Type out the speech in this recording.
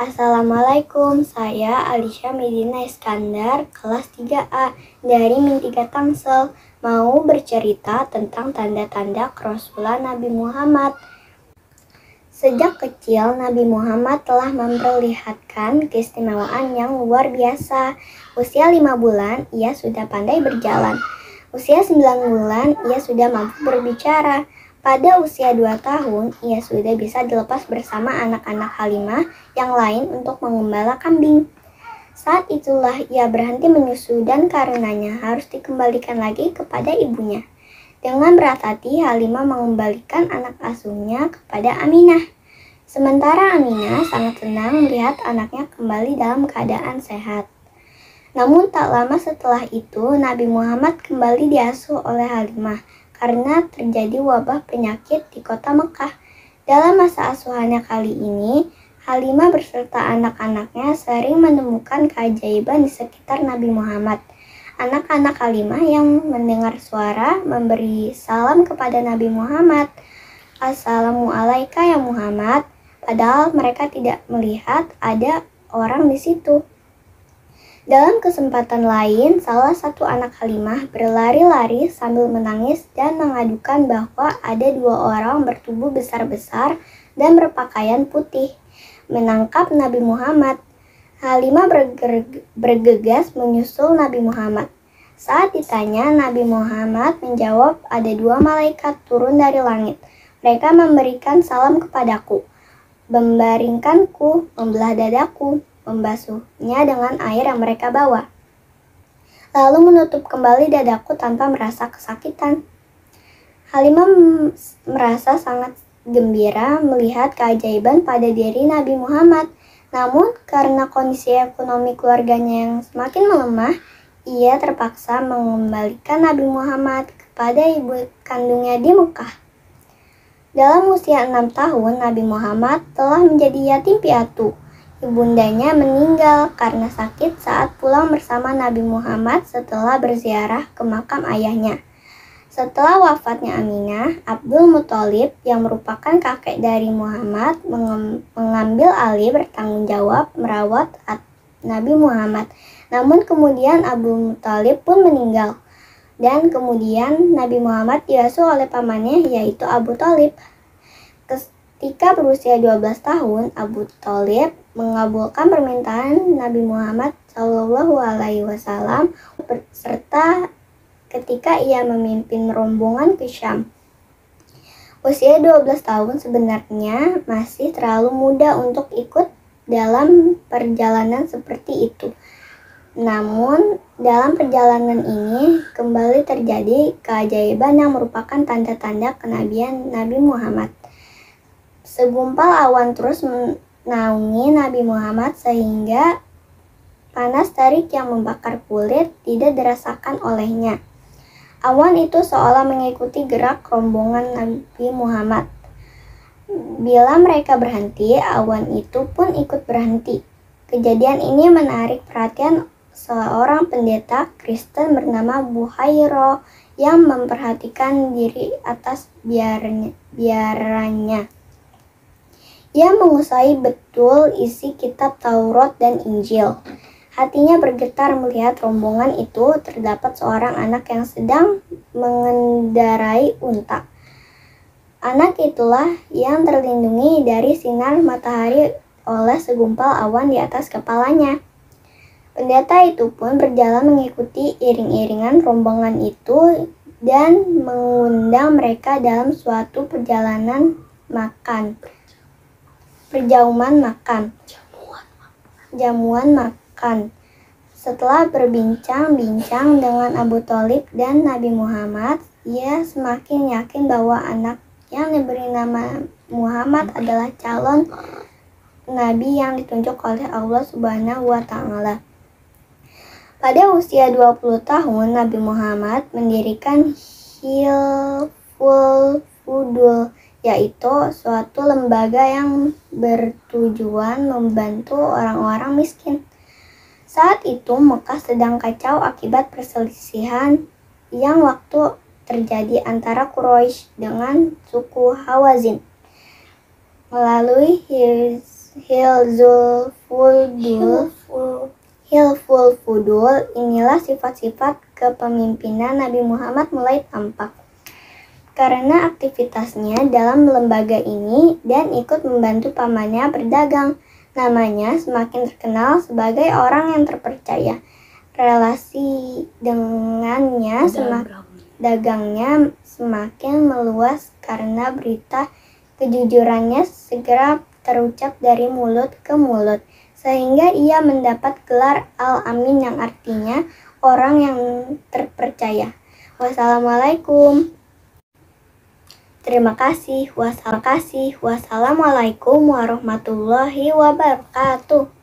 Assalamualaikum, saya Alisha Medina Iskandar, kelas 3A dari Min 3 Tangsel, mau bercerita tentang tanda-tanda kerasulan Nabi Muhammad. Sejak kecil, Nabi Muhammad telah memperlihatkan keistimewaan yang luar biasa. Usia 5 bulan, ia sudah pandai berjalan. Usia 9 bulan, ia sudah mampu berbicara. Pada usia 2 tahun, ia sudah bisa dilepas bersama anak-anak Halimah yang lain untuk mengembala kambing. Saat itulah ia berhenti menyusu dan karenanya harus dikembalikan lagi kepada ibunya. Dengan berat hati, Halimah mengembalikan anak asuhnya kepada Aminah. Sementara Aminah sangat senang melihat anaknya kembali dalam keadaan sehat. Namun tak lama setelah itu, Nabi Muhammad kembali diasuh oleh Halimah karena terjadi wabah penyakit di kota Mekah. Dalam masa asuhannya kali ini, Halimah beserta anak-anaknya sering menemukan keajaiban di sekitar Nabi Muhammad. Anak-anak Halimah yang mendengar suara memberi salam kepada Nabi Muhammad. Assalamualaikum ya Muhammad, padahal mereka tidak melihat ada orang di situ. Dalam kesempatan lain, salah satu anak Halimah berlari-lari sambil menangis dan mengadukan bahwa ada 2 orang bertubuh besar-besar dan berpakaian putih menangkap Nabi Muhammad. Halimah bergegas menyusul Nabi Muhammad. Saat ditanya, Nabi Muhammad menjawab, ada 2 malaikat turun dari langit. Mereka memberikan salam kepadaku, membaringkanku, membelah dadaku, membasuhnya dengan air yang mereka bawa, lalu menutup kembali dadaku tanpa merasa kesakitan. Halimah merasa sangat gembira melihat keajaiban pada diri Nabi Muhammad. Namun karena kondisi ekonomi keluarganya yang semakin melemah, ia terpaksa mengembalikan Nabi Muhammad kepada ibu kandungnya di Mekah. Dalam usia 6 tahun, Nabi Muhammad telah menjadi yatim piatu. Ibundanya meninggal karena sakit saat pulang bersama Nabi Muhammad setelah berziarah ke makam ayahnya. Setelah wafatnya Aminah, Abdul Muthalib yang merupakan kakek dari Muhammad mengambil alih bertanggung jawab merawat Nabi Muhammad. Namun kemudian Abdul Muthalib pun meninggal. Dan kemudian Nabi Muhammad diasuh oleh pamannya yaitu Abu Thalib. Ketika berusia 12 tahun, Abu Thalib mengabulkan permintaan Nabi Muhammad SAW serta ketika ia memimpin rombongan ke Syam. Usia 12 tahun sebenarnya masih terlalu muda untuk ikut dalam perjalanan seperti itu. Namun, dalam perjalanan ini kembali terjadi keajaiban yang merupakan tanda-tanda kenabian Nabi Muhammad. Segumpal awan terus menaungi Nabi Muhammad sehingga panas terik yang membakar kulit tidak dirasakan olehnya. Awan itu seolah mengikuti gerak rombongan Nabi Muhammad. Bila mereka berhenti, awan itu pun ikut berhenti. Kejadian ini menarik perhatian seorang pendeta Kristen bernama Buhairo yang memperhatikan diri atas biarannya. Ia menguasai betul isi kitab Taurat dan Injil. Hatinya bergetar melihat rombongan itu terdapat seorang anak yang sedang mengendarai unta. Anak itulah yang terlindungi dari sinar matahari oleh segumpal awan di atas kepalanya. Pendeta itu pun berjalan mengikuti iring-iringan rombongan itu dan mengundang mereka dalam suatu jamuan makan. Setelah berbincang-bincang dengan Abu Thalib dan Nabi Muhammad, ia semakin yakin bahwa anak yang diberi nama Muhammad adalah calon nabi yang ditunjuk oleh Allah Subhanahu wa Ta'ala. Pada usia 20 tahun, Nabi Muhammad mendirikan Hilful Fudul, yaitu suatu lembaga yang bertujuan membantu orang-orang miskin. Saat itu Mekah sedang kacau akibat perselisihan yang waktu terjadi antara Quraisy dengan suku Hawazin. Melalui Hilful Fudul. Inilah sifat-sifat kepemimpinan Nabi Muhammad mulai tampak karena aktivitasnya dalam lembaga ini dan ikut membantu pamannya berdagang. Namanya semakin terkenal sebagai orang yang terpercaya. Relasi dengannya dagangnya semakin meluas karena berita kejujurannya segera terucap dari mulut ke mulut, sehingga ia mendapat gelar Al-Amin yang artinya orang yang terpercaya. Wassalamualaikum. Terima kasih. Wassalamualaikum warahmatullahi wabarakatuh.